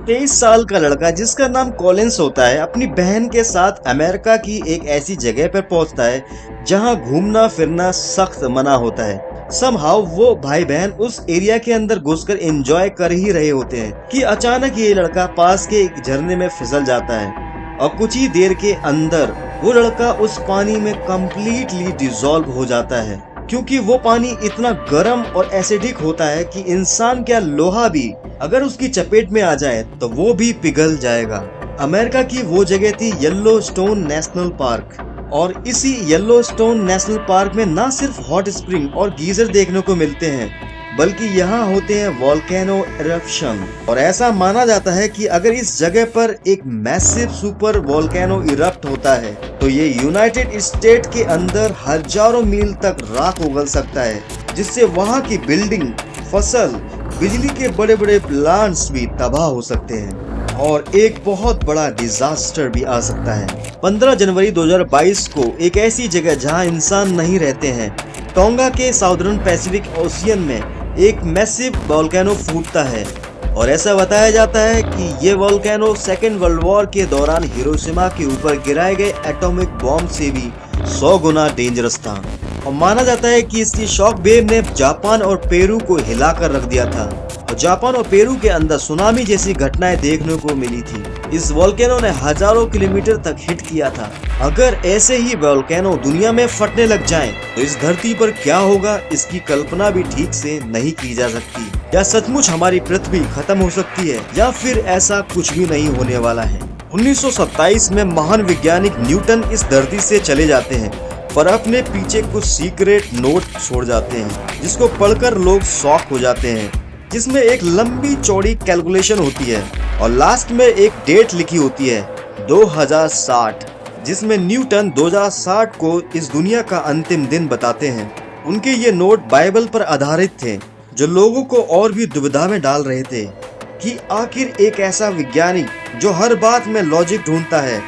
23 साल का लड़का जिसका नाम कॉलिंस होता है अपनी बहन के साथ अमेरिका की एक ऐसी जगह पर पहुंचता है जहां घूमना फिरना सख्त मना होता है। समहाउ वो भाई बहन उस एरिया के अंदर घुसकर एंजॉय कर ही रहे होते हैं कि अचानक ये लड़का पास के एक झरने में फिसल जाता है और कुछ ही देर के अंदर वो लड़का उस पानी में कम्प्लीटली डिसॉल्व हो जाता है, क्योंकि वो पानी इतना गर्म और एसिडिक होता है कि इंसान क्या लोहा भी अगर उसकी चपेट में आ जाए तो वो भी पिघल जाएगा। अमेरिका की वो जगह थी येलोस्टोन नेशनल पार्क, और इसी येलोस्टोन नेशनल पार्क में न सिर्फ हॉट स्प्रिंग और गीजर देखने को मिलते हैं बल्कि यहाँ होते हैं वोल्केनो इरप्शन। और ऐसा माना जाता है कि अगर इस जगह पर एक मैसिव सुपर वोल्केनो इरप्ट होता है तो ये यूनाइटेड स्टेट के अंदर हजारों मील तक राख उगल सकता है, जिससे वहाँ की बिल्डिंग, फसल, बिजली के बड़े बड़े प्लांट्स भी तबाह हो सकते हैं और एक बहुत बड़ा डिजास्टर भी आ सकता है। 15 जनवरी 2022 को एक ऐसी जगह जहां इंसान नहीं रहते हैं, टोंगा के साउदर्न पैसिफिक ओशियन में एक मैसिव वोल्केनो फूटता है और ऐसा बताया जाता है कि ये वोल्केनो सेकेंड वर्ल्ड वॉर के दौरान हिरोशिमा के ऊपर गिराए गए एटॉमिक बॉम्ब से भी 100 गुना डेंजरस था और माना जाता है कि इसकी शॉक वेव ने जापान और पेरू को हिलाकर रख दिया था और जापान और पेरू के अंदर सुनामी जैसी घटनाएं देखने को मिली थी। इस वोल्केनो ने हजारों किलोमीटर तक हिट किया था। अगर ऐसे ही वोल्केनो दुनिया में फटने लग जाएं, तो इस धरती पर क्या होगा इसकी कल्पना भी ठीक से नहीं की जा सकती। या सचमुच हमारी पृथ्वी खत्म हो सकती है या फिर ऐसा कुछ भी नहीं होने वाला है। 1927 में महान वैज्ञानिक न्यूटन इस धरती से चले जाते हैं पर अपने पीछे कुछ सीक्रेट नोट छोड़ जाते हैं जिसको पढ़कर लोग शॉक हो जाते हैं, जिसमें एक लंबी चौड़ी कैलकुलेशन होती है और लास्ट में एक डेट लिखी होती है 2060, जिसमें न्यूटन 2060 को इस दुनिया का अंतिम दिन बताते हैं। उनके ये नोट बाइबल पर आधारित थे जो लोगों को और भी दुविधा में डाल रहे थे कि आखिर एक ऐसा वैज्ञानिक जो हर बात में लॉजिक ढूंढता है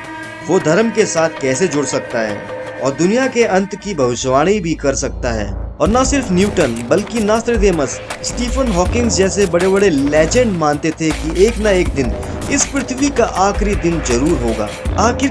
वो धर्म के साथ कैसे जुड़ सकता है और दुनिया के अंत की भविष्यवाणी भी कर सकता है। और न सिर्फ न्यूटन बल्कि नास्ट्राडामस, स्टीफन हॉकिंग जैसे बड़े बड़े लेजेंड मानते थे कि एक न एक दिन इस पृथ्वी का आखिरी दिन जरूर होगा। आखिर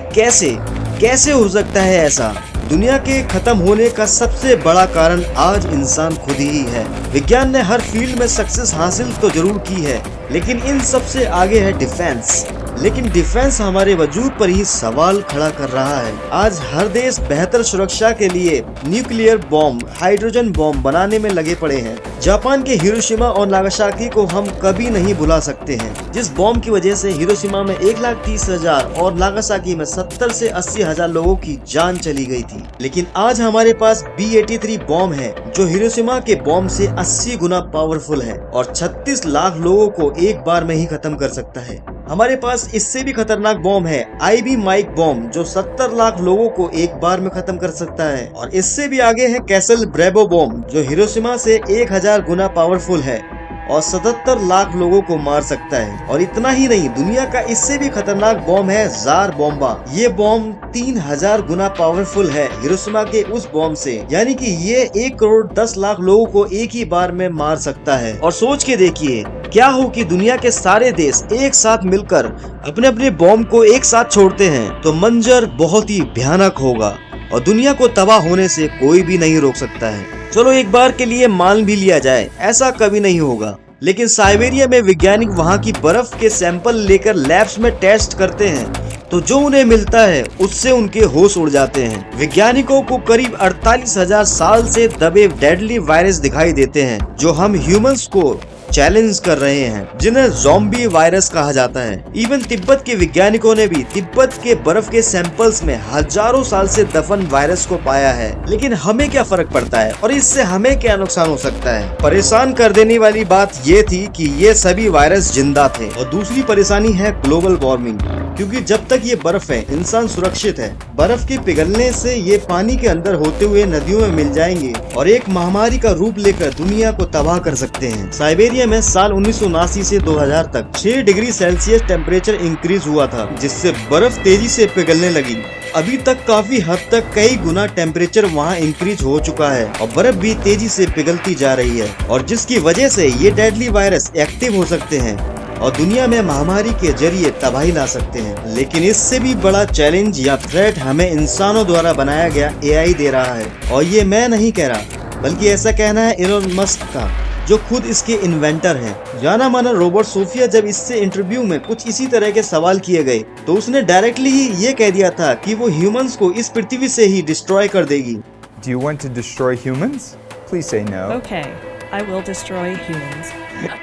कैसे हो सकता है ऐसा? दुनिया के खत्म होने का सबसे बड़ा कारण आज इंसान खुद ही है। विज्ञान ने हर फील्ड में सक्सेस हासिल तो जरूर की है, लेकिन इन सबसे आगे है डिफेंस। लेकिन डिफेंस हमारे वजूद पर ही सवाल खड़ा कर रहा है। आज हर देश बेहतर सुरक्षा के लिए न्यूक्लियर बॉम्ब, हाइड्रोजन बॉम्ब बनाने में लगे पड़े हैं। जापान के हिरोशिमा और नागासाकी को हम कभी नहीं भुला सकते हैं, जिस बॉम्ब की वजह से हिरोशिमा में 1,30,000 और नागासाकी में 70 से 80,000 लोगों की जान चली गई थी। लेकिन आज हमारे पास B-83 बॉम्ब है जो हिरोशिमा के बॉम्ब से 80 गुना पावरफुल है और 36 लाख लोगों को एक बार में ही खत्म कर सकता है। हमारे पास इससे भी खतरनाक बॉम्ब है IB माइक बॉम्ब जो 70 लाख लोगों को एक बार में खत्म कर सकता है। और इससे भी आगे है कैसल ब्रेवो बॉम्ब जो हिरोशिमा से 1000 गुना पावरफुल है और 77 लाख लोगों को मार सकता है। और इतना ही नहीं, दुनिया का इससे भी खतरनाक बॉम्ब है जार बॉम्बा। ये बॉम्ब 3000 गुना पावरफुल है हिरोशिमा के उस बॉम्ब से, यानी कि ये 1 करोड़ 10 लाख लोगों को एक ही बार में मार सकता है। और सोच के देखिए क्या हो कि दुनिया के सारे देश एक साथ मिलकर अपने अपने बॉम्ब को एक साथ छोड़ते हैं तो मंजर बहुत ही भयानक होगा और दुनिया को तबाह होने से कोई भी नहीं रोक सकता है। चलो एक बार के लिए मान भी लिया जाए ऐसा कभी नहीं होगा, लेकिन साइबेरिया में वैज्ञानिक वहाँ की बर्फ के सैंपल लेकर लैब्स में टेस्ट करते हैं तो जो उन्हें मिलता है उससे उनके होश उड़ जाते हैं। वैज्ञानिकों को करीब 48,000 साल से दबे डेडली वायरस दिखाई देते हैं जो हम ह्यूमंस को चैलेंज कर रहे हैं, जिन्हें ज़ॉम्बी वायरस कहा जाता है। इवन तिब्बत के वैज्ञानिकों ने भी तिब्बत के बर्फ के सैंपल्स में हजारों साल से दफन वायरस को पाया है। लेकिन हमें क्या फर्क पड़ता है और इससे हमें क्या नुकसान हो सकता है? परेशान कर देने वाली बात ये थी कि ये सभी वायरस जिंदा थे। और दूसरी परेशानी है ग्लोबल वार्मिंग, क्योंकि जब तक ये बर्फ है इंसान सुरक्षित है। बर्फ के पिघलने से ये पानी के अंदर होते हुए नदियों में मिल जाएंगे और एक महामारी का रूप लेकर दुनिया को तबाह कर सकते हैं। साइबेरिया में साल 1979 से 2000 तक 6 डिग्री सेल्सियस टेम्परेचर इंक्रीज हुआ था, जिससे बर्फ तेजी से पिघलने लगी। अभी तक काफी हद तक कई गुना टेम्परेचर वहाँ इंक्रीज हो चुका है और बर्फ भी तेजी से पिघलती जा रही है और जिसकी वजह से ये डेडली वायरस एक्टिव हो सकते हैं। और दुनिया में महामारी के जरिए तबाही ला सकते हैं। लेकिन इससे भी बड़ा चैलेंज या थ्रेट हमें इंसानों द्वारा बनाया गया AI दे रहा है। और ये मैं नहीं कह रहा, बल्कि ऐसा कहना है एलोन मस्क का, जो खुद इसके इन्वेंटर हैं। जाना माना रोबोट सोफिया जब इससे इंटरव्यू में कुछ इसी तरह के सवाल किए गए तो उसने डायरेक्टली ही ये कह दिया था कि वो ह्यूमंस को इस पृथ्वी से ही डिस्ट्रॉय कर देगी। Do you want to destroy humans? Please say no. Okay, I will destroy humans.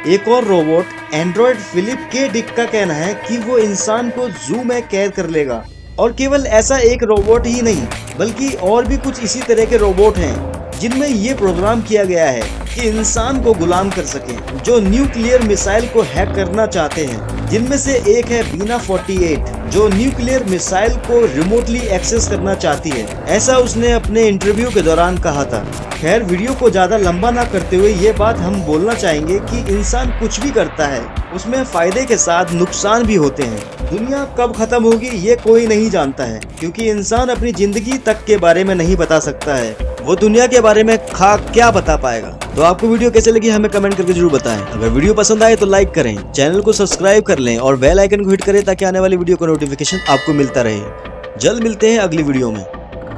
एक और robot android Philip K Dick का कहना है कि वो इंसान को जू में कैद कर लेगा। और केवल ऐसा एक रोबोट ही नहीं, बल्कि और भी कुछ इसी तरह के रोबोट हैं जिनमें ये प्रोग्राम किया गया है कि इंसान को गुलाम कर सके, जो न्यूक्लियर मिसाइल को हैक करना चाहते हैं। जिनमें से एक है बीना 48, जो न्यूक्लियर मिसाइल को रिमोटली एक्सेस करना चाहती है। ऐसा उसने अपने इंटरव्यू के दौरान कहा था। खैर, वीडियो को ज्यादा लंबा ना करते हुए ये बात हम बोलना चाहेंगे कि इंसान कुछ भी करता है उसमें फायदे के साथ नुकसान भी होते हैं। दुनिया कब खत्म होगी ये कोई नहीं जानता है, क्योंकि इंसान अपनी जिंदगी तक के बारे में नहीं बता सकता है। वो दुनिया के बारे में क्या बता पाएगा। तो आपको वीडियो कैसे लगी हमें कमेंट करके जरूर बताएं। अगर वीडियो पसंद आए तो लाइक करें, चैनल को सब्सक्राइब कर लें और बेल आइकन को हिट करें ताकि आने वाली वीडियो का नोटिफिकेशन आपको मिलता रहे। जल्द मिलते हैं अगली वीडियो में।